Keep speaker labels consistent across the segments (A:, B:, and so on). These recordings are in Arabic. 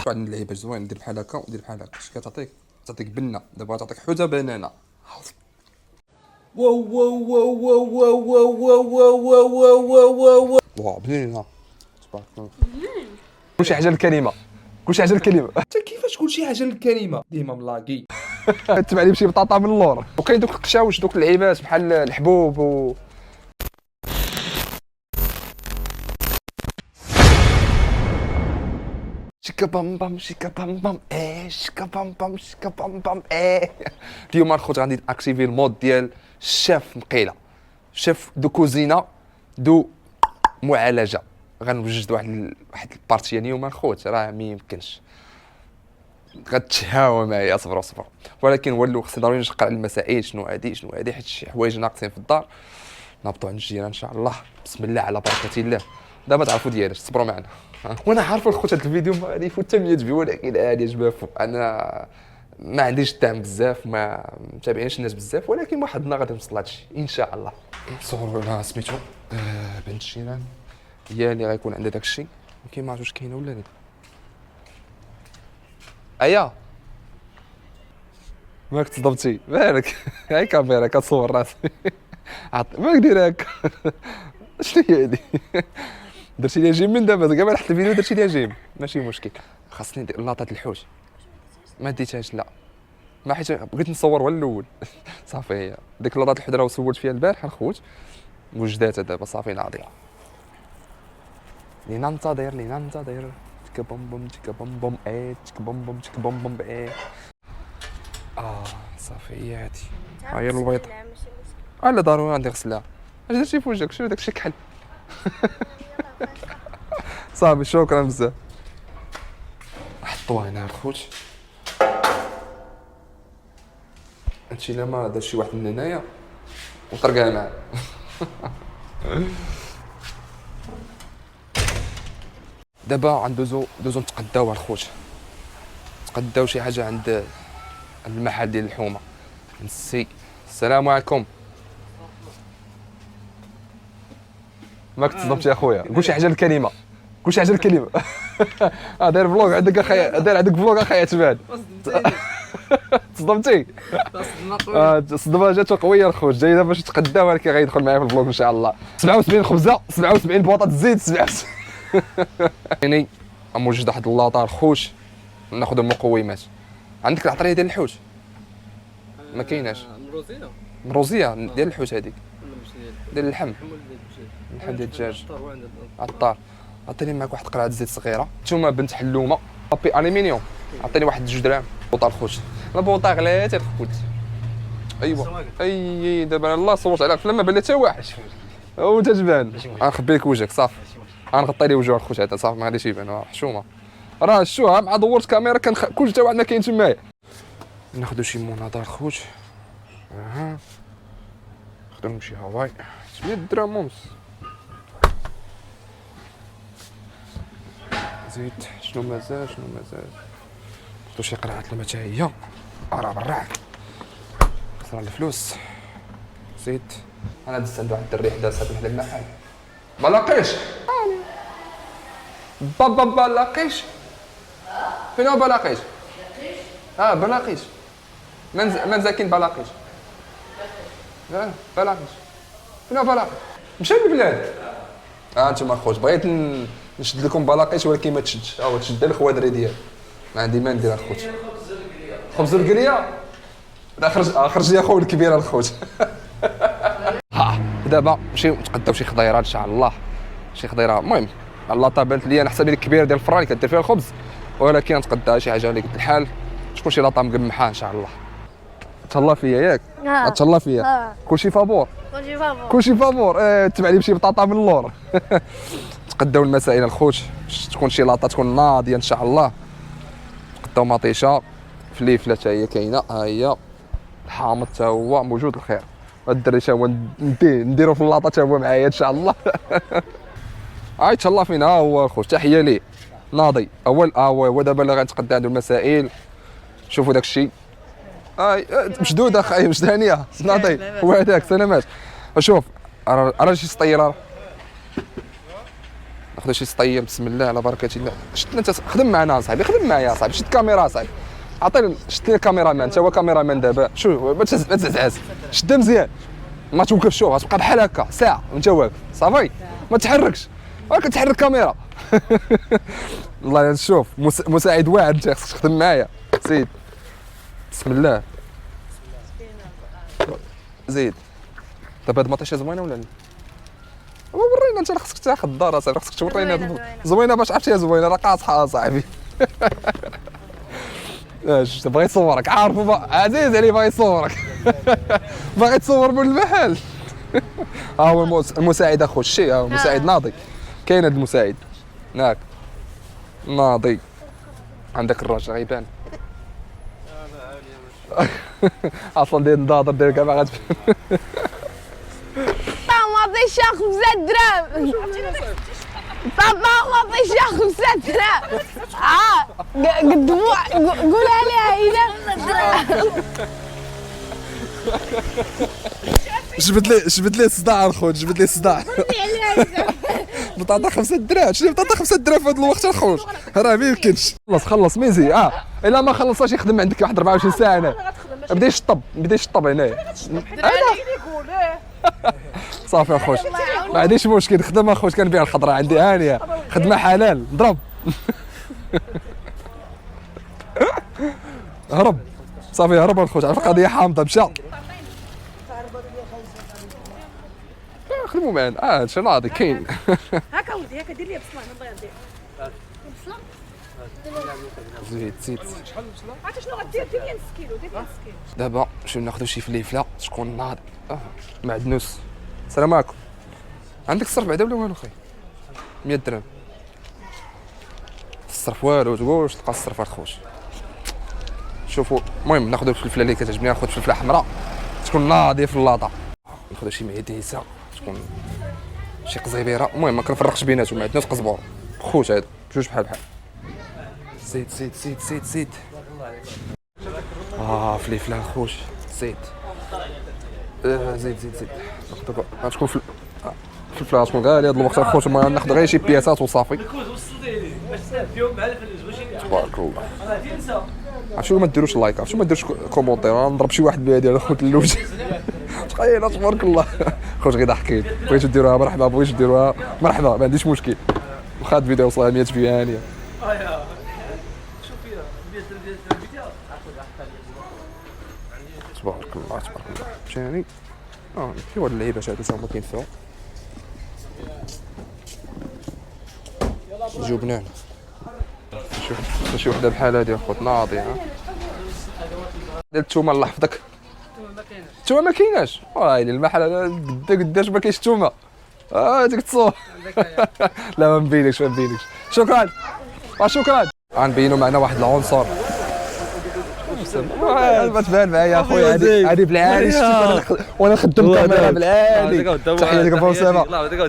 A: عندنا اللعيبه زوين، ندير بحال هكا وندير بحال هكا. اش تعطيك بنه، دابا تعطيك حوته بنانه. واو واو واو واو واو واو واو واو واو واو بنينه تبارك الله.
B: كلشي حاجه للكلمه، كلشي حاجه للكلمه.
A: انت كيفاش تقول شي حاجه للكلمه ديما ملاقي؟
B: تبع لي بشي بطاطا من اللور. وكاين دوك القشاوش، دوك اللعيبات بحال الحبوب و شيكا بام بام شيكا بام بام شيكا بام بام شيكا بام بام اليوم الخوت غادي اكتيفي المود ديال الشيف مقيله، شيف دو كوزينه دو معالجه. غنوجد واحد البارتيه اليوم الخوت، راه ما يمكنش غتشهاو معايا. صبروا ولكن ولو خصني ضروري نشقر على المسائل، شنو هادي حيت شي حوايج ناقصين في الدار. نهبطوا عند الجيران ان شاء الله، بسم الله على بركه الله. دابا تعرفوا ديالاش، صبروا معنا. وانا عارف الخوت هذا الفيديو ما غادي يفوت حتى 100 فيو، ولكن عادي اجبافو. انا ما عنديش التام بزاف، ما متابعينش الناس بزاف، ولكن واحد النهار غادي نوصل هادشي ان شاء الله. صوروا لها سميتو بنت الجيران هي اللي غيكون عندها داكشي، ولكن ما عرفتش واش كاينه ولا لا. ايا ماك تصدمتي مالك؟ هاي كاميرا كتصور راسي. مالك داير هكا؟ شنو هي هادي؟ درتي ليها جيم من دابا، كاع ما رحت الفيديو درتي ليها جيم، ماشي مشكل. خاصني ندير لاطه الحوت، ما ديتهاش لا، ما حيت بغيت نصور هو الاول. صافي هي ديك لاطه الحوت راه صورت فيها البارح الخوت، وجداتها دابا صافي ناضيه. لينا ننتظر تيكا بوم بوم تيكا بوم بوم تيكا بوم بوم تيكا بوم بوم صافي هي هادي، ها هي البيض. لا ضروري غادي نغسلها. اش درتي في وجهك؟ شنو داكشي كحل؟ صافي شكرا بزاف. حطوها هنا الخوت. هادشي الا ما دار شي واحد من هنايا وطرقها معاه. دابا غندوزو نتقداو الخوت، نتقداو شي حاجه عند المحل ديال الحومه. نسي السلام عليكم. ماك تصدمتي يا خويا؟ قول شي حاجه للكلمه، قول شي حاجه للكلمه. داير فلوغ عندك اخايا، داير عندك فلوغ اخايا تبان. تصدمتي؟ الصدمه جاتو قويه الخوت، جاي دابا باش يتقدى، ولكن غيدخل معايا في الفلوغ ان شاء الله. 77 خبزه، 77 بواطه الزيت، 77. يعني موجود واحد اللاطه الخوت، ناخذ المقومات. عندك العطريه ديال الحوت؟ ما كايناش. مروزيه ديال الحوت هذيك، ديال اللحم ديال الدجاج. عطار عطيني معاك واحد قرعه زيت صغيره. نتوما بنت حلومه بابي الومنيوم، عطيني واحد 2 دراهم. بوطه الخوت، لا بوطه غلات الخوت. ايوا اي دابا الله صورت عليك فلما بان حتى واحد وانت تبان. غنخبي لك وجهك صافي، غنغطي لي وجه الخوت هذا صافي، ما غاديش يبان حشومه. راه شوها مع دورت كاميرا كان كلشي تا واحد ما كاين تمايا. ناخذ شي مناظر الخوت. نخدم شي هواي 8 دراهم ونص. زيت شنو مازال ناخذ شي قرعه الماء حتى هي، راه براك صرا الفلوس. زيت انا دزت عند واحد الدري حدا صاحبي حدا المحل، ما لاقيش بابا لاقيش. فين هو بلاقيش؟ بلاقيش منزاكين بلاقيش. بلاقيش فين هو بلاقيش؟ مشى للبلاد. انتما الخوت بغيت نشد لكم بلاقيش، ولكن ما تشدش. تشد الخوادري ديالي، ما عندي ما ندير الخوت. خبز القليه خرج لي خويا الكبير الخوت. دابا نمشيو نتقداو شي خضيرات ان شاء الله، شي خضيره. المهم اللاطه بانت لي انا حسب لي الكبيره ديال الفران اللي كدير فيها الخبز، ولكن نتقدى شي حاجه اللي قلت الحال تكون شي لاطه مقمحه ان شاء الله. تهلا فيا ياك؟ تهلا فيا. كلشي فابور، كلشي فابور. تبع لي بشي بطاطا من اللور. نتقداو المسائل الخوت، تكون شي لاطه تكون ناضيه ان شاء الله. نتقداو مطيشه، فليفله حتى هي كاينه، ها هي الحامض حتى هو موجود الخير. الدري حتى هو نديرو في اللاطه حتى هو معايا ان شاء الله. تهلا فينا. ها هو الخوت، تحيه ليه ناضي اول. هو دابا اللي غنتقدى عنده المسائل. شوفوا داك الشيء مشدود اخاي، مشد هانيه ناضي هو هذاك. سلامات. شوف راه شي سطيله، ناخذ شي سطيل بسم الله على بركه الله. شد انت خدم معنا اصاحبي، خدم معايا اصاحبي، شد الكاميرا اصاحبي، عطيني شد لي الكاميرا مان، انت هو كاميرا مان دابا، شوف ما تزعزعش، شدها مزيان ما توقفش، شوف غتبقى بحال هكا ساعه وانت واقف صافي ما تحركش، ولكن تحرك الكاميرا. والله شوف مساعد واعر انت خصك تخدم معايا سيد. بسم الله زيد. دابا هاد المطيشه زوينه ولا لا؟ ورينا انت خصك تاخذ الدار اصاحبي، خصك تورينا زوينه باش عرفتيها زوينه راه قاصحه اصاحبي. اش بغا يصورك عارفو عزيز عليه بغا يصورك. باغي تصور مول المحل. ها هو المساعد اخو الشي، ها هو المساعد ناضي، كاين هذا المساعد ياك ناضي. عندك الراجل غيبان. اصلا ديال النظاظر ديال كاع ما غتفهم.
C: مطيشه 5 دراهم. بابا مطيشه 5 دراهم. قد قولها لها هنا.
B: جبت لي الصداع الخوت، جبت لي الصداع. بطاطا 5 دراهم، شنو بطاطا 5 دراهم في هذا الوقت الخوت؟ راه ما يمكنش. خلص ميزي. الا ما خلصاش يخدم عندك واحد 24 ساعه هنا. بدا يشطب هنايا. صافي اخوش ما عنديش مشكل، خدم اخوش كنبيع الخضره عندي هانيه، خدمه حلال ضرب. هرب صافي هرب اخوش، عرف القضيه حامضه مشى. خدموا معنا هادشي ناضي كاين.
D: هكا ولدي هكا دير لي بصله من بغيت ندير بصله.
B: زيد
D: عرفتي شنو غدير؟ دير لي نص كيلو، دير لي نص كيلو.
B: دابا نمشيو ناخذوا شي فليفله تكون ناضي. معدنوس. السلام عليكم. عندك الصرف بعدا ولا والو خاي؟ 100 درهم. الصرف والو تقولش تلقى الصرف الخوش. شوفوا المهم ناخذوا الفلفله اللي كتعجبني، ناخذ فلفله حمراء تكون ناضيه في اللاطه، ناخذ شي معديسه تكون شي قزيبيره، المهم ما كنفرقش بيناتهم، معدنوس قزبور خوت هادو جوج بحال زيد. فليفله خوش زيد. زيد غتكون الفلفله غتكون غاليه هاد الوقت اخوت، ما ناخذ غير شي بياسات وصافي. تبارك الله. عرفتوا ما ديروش لايك، عرفتوا ما ديروش كومونتير، نضرب شي واحد بها ديال خوت اللوج. تخيل تبارك الله. خوت غير ضحكين، بغيتو ديروها مرحبا، بغيتو ديروها مرحبا، ما عنديش مشكل. واخا هاد الفيديو وصلها 100 فيا هانيه. تبارك الله مشاني. ايوا اللعيبات هادو تا هما كينفعو. جبنان شوف شي وحده بحال هادي اخوت ناضيه. ديال الثومه الله يحفظك. الثومه ما كايناش، ويلي المحل قداش ما كاينش الثومه. ديك تصور. لا ما نبينكش. شكرا. غنبينوا معنا واحد العنصر. ما تبان معايا اخويا، هادي بالعالي شتي وانا خدام الكاميرا بالعالي. تحيه لكم اسامه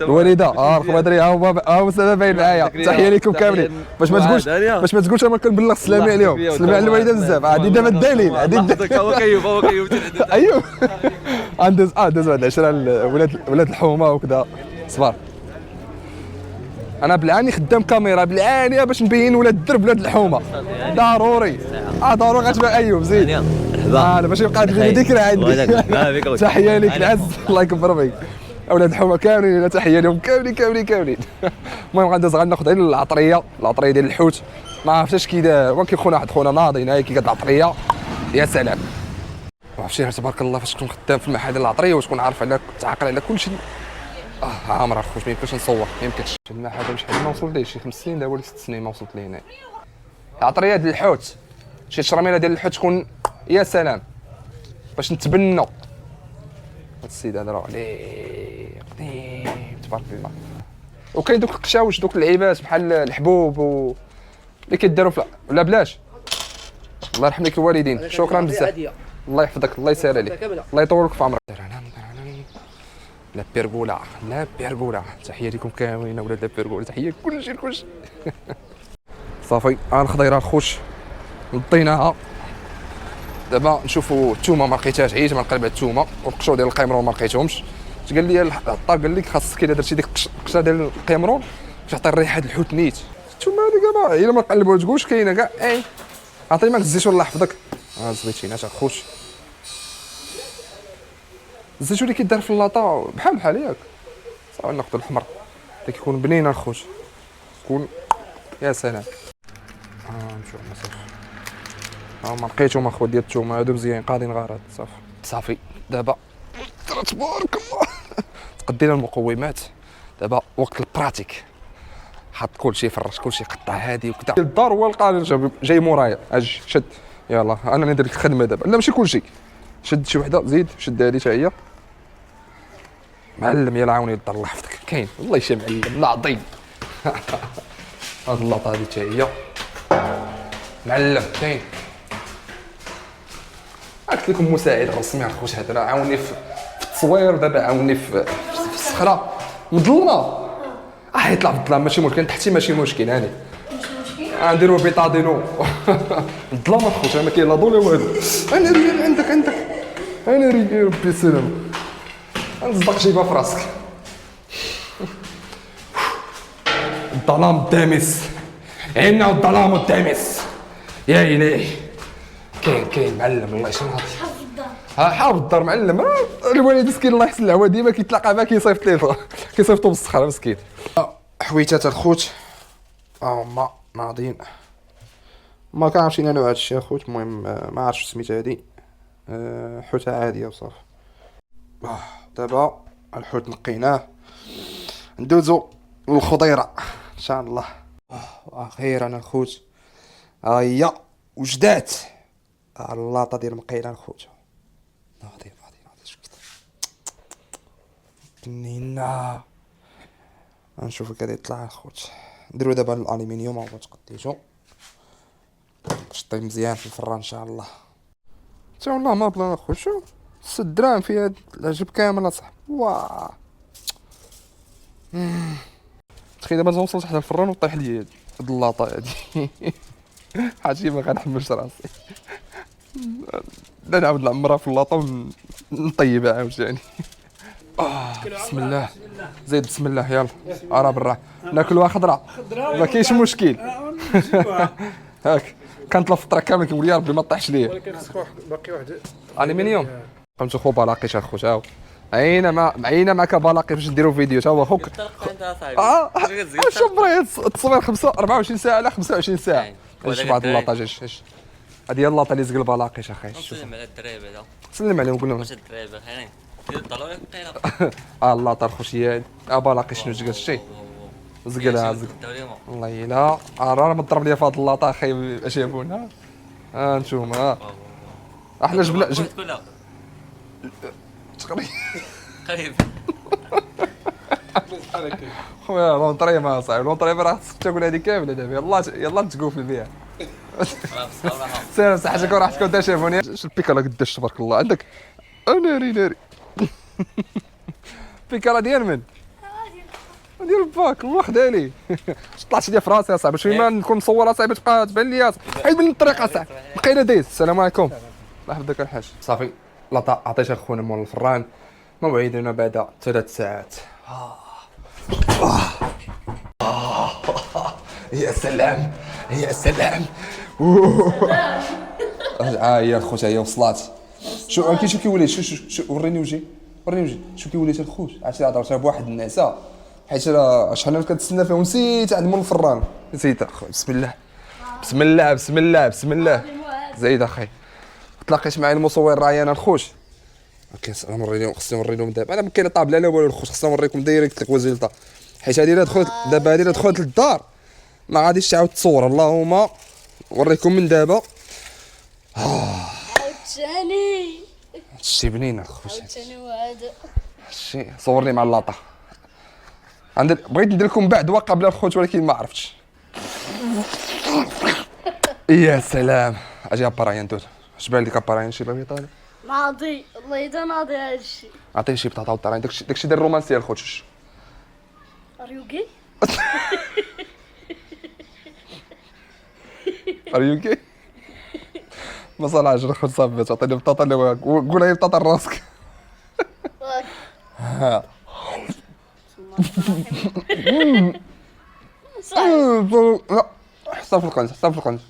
B: الوالده، رقم هضري ها هو اسامه باين معايا. تحيه لكم كاملين، باش ما تقولش انا كنبلغ السلامي عليهم، سلامي على الوالده بزاف. هادي دابا الدليل، هادي هو كيوب ايوا ندوز واحد 10 ولاد الحومه وكذا. صبر انا بالعاني خدام كاميرا بالعانيه باش نبين ولاد الدرب ولاد الحومه ضروري. ضروري غتبان ايوب زيد. مرحبا باش يبقى هاد الفيديو ذكرى عندي. تحيه ليك العز الله يكبر بك. اولاد الحومه كاملين تحيه لهم كاملين. المهم غندوز غناخذ غير العطريه ديال الحوت، ما عرفتش اش كيدار، ولكن خونا واحد خونا ناضي هنايا كيقاد العطريه يا سلام. عرفتي تبارك الله فاش تكون خدام في المحل ديال العطريه وتكون عارف على تعاقل على كل شيء. عامر اخوش ما يمكنش نصور، ما يمكنش. المحل هذا شحال ما وصلت ليه، شي 5 سنين دابا ولا 6 سنين ما وصلت ليه هنا. العطريه ديال الحوت، شي شرميله ديال الحوت تكون يا سلام باش نتبنوا. هاد السيد هذا راه عليه قديم تبارك الله. وكاين دوك القشاوش دوك اللعيبات بحال الحبوب اللي كيداروا ولا بلاش. الله يرحم لك الوالدين، شكرا بزاف. الله يحفظك، الله يسهل عليك، الله يطول لك في عمرك. لا بيرغولا تحيه لكم كاملين ولاد لا بيرغولا، تحيه كلشي. صافي الخضيره الخوش نطيناها. دابا نشوفوا الثومه ما لقيتهاش، عييت ما نقلب على الثومه، والقشور ديال القيمرون ما لقيتهمش. قال لي العطار قال لك خاصك الا درتي ديك القشره ديال القيمرون تعطي الريحه د الحوت نيت. نتوما هذيك ما الا ما نقلبوها تقولش كاينه كاع. عطيني ماك الزيتون الله يحفظك. الزيتينات اخوت، الزيتون اللي كيدار في اللاطه بحال ياك صافي. النقطه الحمر كيكون بنين اخوت، تكون يا سلام. نشوف صافي. ما لقيتهم اخوت ديال الثومه هادو مزيان قاضين غرض صافي. دابا تبارك الله تقدينا المقومات. دابا وقت البراتيك. حط كلشي، فرش كلشي، قطع هادي وكذا. الدار هو القادر جاي مورايا. اجي شد يلاه انا ندير لك الخدمه دابا. لا ماشي كلشي، شد شي وحده زيد، شد هادي حتى هي. معلم يلا عاوني الدار الله يحفظك. كاين والله شي معلم العظيم. هاد اللاطه هادي حتى هي معلم كاين. قلت لكم مساعد رسمي اخوت هذا، عاوني في التصوير دابا، عاوني في الصخره مظلمه. يطلع في الظلام ماشي مشكل، تحتي ماشي مشكل. هاني نديرو بيطادينو. الظلام اخوت ما كاين لا ضو لا والو. انا ريال عندك انا ريال ربي يسلم. نصدق جيبها في راسك. الظلام الدامس، عنا الظلام الدامس يا الهي. كاين معلم الله يشرح. حافظ الدار معلم. الوالد مسكين الله يحسن العوا ديما كيتلاقى معاه كيصيفط ليه، كيصيفطو بالصخره مسكين. حويتات الخوت هما ناضيين. ما كنعرفش انا نوع هادشي اخوت. المهم ما عرفتش سميت هادي حوته عاديه وصافي. دابا الحوت نقيناه، ندوزو للخضيره ان شاء الله. اخيرا الخوت ها هي وجدات. اللاطه ديال مقيله الخوت ناضي شكل بنينه. غنشوفو كدا يطلع الخوت. نديرو دابا الالومنيوم هو تقديتو شطي مزيان في الفران ان شاء الله. تا والله ما بلا اخوت. شوف 6 دراهم فيها العجب كامل اصاحبي. واه تخيل دابا نوصل حتى الفران وطيح لي هاد اللاطه هادي. حاجه ما غنحملش راسي. لا نعاود نعمرها في اللاطه ونطيبها عاوتاني. بسم الله زيد بسم الله يلا. راه برا ناكلوها خضراء ما كاينش مشكل. هاك كانت الفطره كامله كنقول يا ربي ما طيحش ليا.
E: ولكن خصك باقي واحد
B: الومنيوم. قمت خو بالاقيش اخوت. هاو عينا معك بالاقي باش نديرو فيديو تا هو خوك. شوف برا التصوير 24 ساعه على 25 ساعه. شوف هاد اللاطه جاش هادي هي اللاطه اللي زقل بالاقيش اخي.
F: سلم على الدراري هذا.
B: سلم عليهم قول لهم
F: واش الدراري بخيرين؟ دير ضروري قيله.
B: اللاطه الخوشيات بالاقي شنو زقل شتي زقلها والله الا راه مضرب ليا في هاد اللاطه اخي اش يابونا. نتوما احنا جبنا
F: كلها
B: تقريبا
F: قريب.
B: خويا لونطري ما صاحبي. لونطري راه خصك تاكل هذه كامله دابا. يلا تقوفل بها. سير صحتك وراحتك وانت شافوني. شوف البيكالا قداش تبارك الله عندك. ناري البيكالا ديال من؟ ديال باك الله خدا لي. طلعت لي في راسي اصاحبي. شويه ما نكون مصور اصاحبي تبقى تبان لي حيد من الطريق اصاحبي. بقينا دايز. السلام عليكم الله يحفظك الحاج. صافي لاطا عطيتها خونا مول الفران. موعدنا بعد 3 ساعات. يا سلام يا سلام. هي الخوت هي وصلات. شو كيولي شو وريني وجهي شو كيولي الخوت. عرفتي هضرتها بواحد النعسه حيت راه شحال انا كنتسنى فيهم نسيت عند مول الفران. نسيت اخويا. بسم الله زايد اخي. تلاقيت معايا المصور رايان الخوت. خصني نوري لهم دابا. انا ما كاين طابله لا والو الخوت. خصني نوريكم دايركت الكوازيلطه حيت هادي دخلت دابا. هادي دخلت للدار ما غاديش تعاود تصور. اللهم نوريكم من دابا.
G: عاوتاني
B: هادشي بنين اخويا.
G: عاوتاني وهذا
B: هادشي صورني مع اللاطه. بغيت ندير لكم بعد قبل الخوت ولكن ما عرفتش. يا سلام اجي ابرايان دوز. اش بان لك ابرايان شي بابي طالع
G: ناضي والله اذا ناضي هادشي.
B: عطيه شي بطاطا وطراين. داكشي ديال الرومانسيه الخوت.
G: اريوكي
B: اريوكي ما صالحش الخوت صافي. تعطيني بطاطا اللي قولها هي بطاطا راسك. لا حطها في القنت، حطها في القنت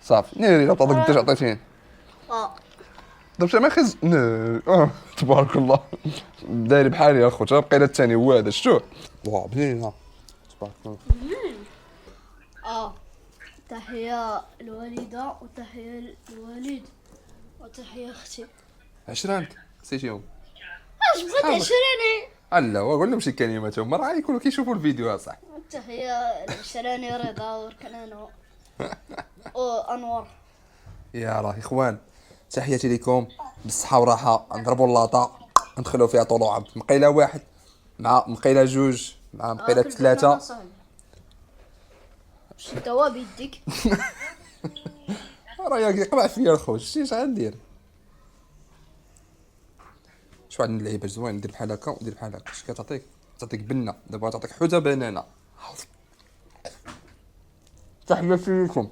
B: صافي ناري لا تعطيك انت عطيتيني دابا ما خز تبارك الله داير بحالي اخويا بقينا الثاني هو هذا شتو
A: واه بنينه تبارك الله.
G: تحية الوالدة وتحية الوالد وتحية أختي.
B: عشرانك نسيتيهم
G: اش بغيت عشراني؟
B: لا قول لهم شي كلمات هما راه يكونوا كيشوفوا الفيديو صح.
G: تحية العشراني رضا وركنانو وأنور.
B: يا راه اخوان تحياتي لكم بالصحه والراحه. نضربوا اللاطه ندخلوا فيها طلوع مقيله واحد مع مقيله جوج مع مقيله ثلاثه.
G: توا بيديك.
B: راه يقبع فيا الخوت شتي اش غندير. شو عندنا اللعيبه زوين ندير بحال هكا وندير بحال هكا اش تعطيك بنه دابا تعطيك حوته بنانه. تحياتي لكم.